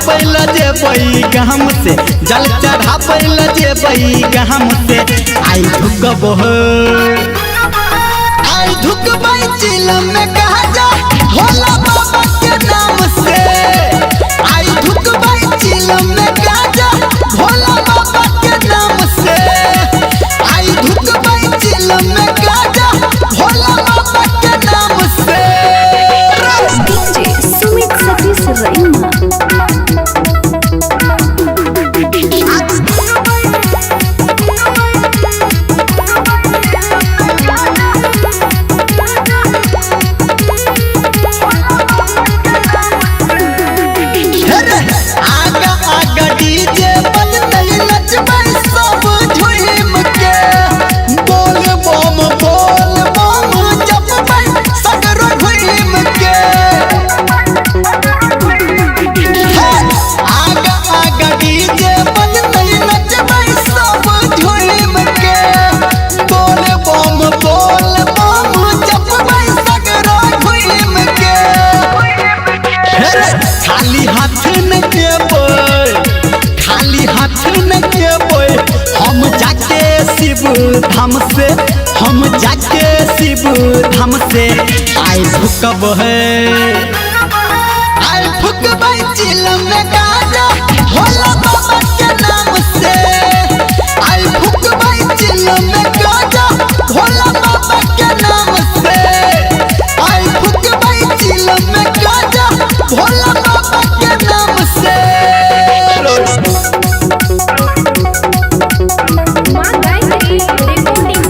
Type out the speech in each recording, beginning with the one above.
चढ़ावल जेबई गहम से, जल चढ़ावल जेबई गहम से। आई धुकबह आई धुकबई चिलम में कहा जा भोला बाबा के नाम से। आई धुकबई चिलम में कहा जा भोला बाबा के नाम से। आई धुकबई चिलम में कहा जा भोला बाबा के नाम से। DJ Sumit Satish Raima। खाली हाथ न केबई, खाली हाथ न केबई, हम जाके शिव धाम से, हम जाके शिव धाम से। आई धुकबह आई धुकबई चिलम में गाजा भोला बाबा के नाम से। आई धुकबई चिलम में गाजा भोला बाबा के नाम से। आई धुकबई चिलम में गाजा भोला बाबा के नाम से। मां गायत्री रिकॉर्डिंग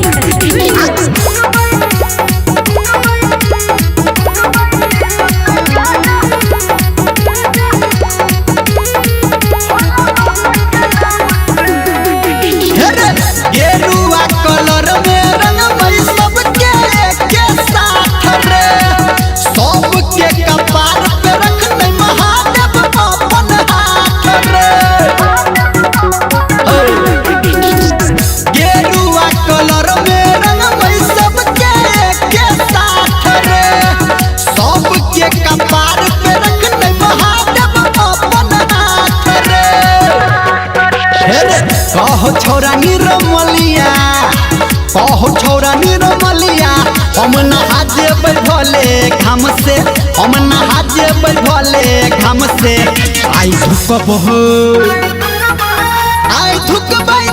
गेरुआ कलर में रंगमई सबके एके साथ रे। सबके कपार पे रखने महादेव अपन हाथ रे। गेरुआ कलर में रंगमई सबके एके साथ रे। सबके कपार पे रखने महादेव अपन हाथ रे। कहो छोरा निरमलिया, कहो छोरा निरमलिया, हम नहा जेबै भोले घाम से, हम नहा जेबै भोले घाम से। आई धुकबह आई धुकबई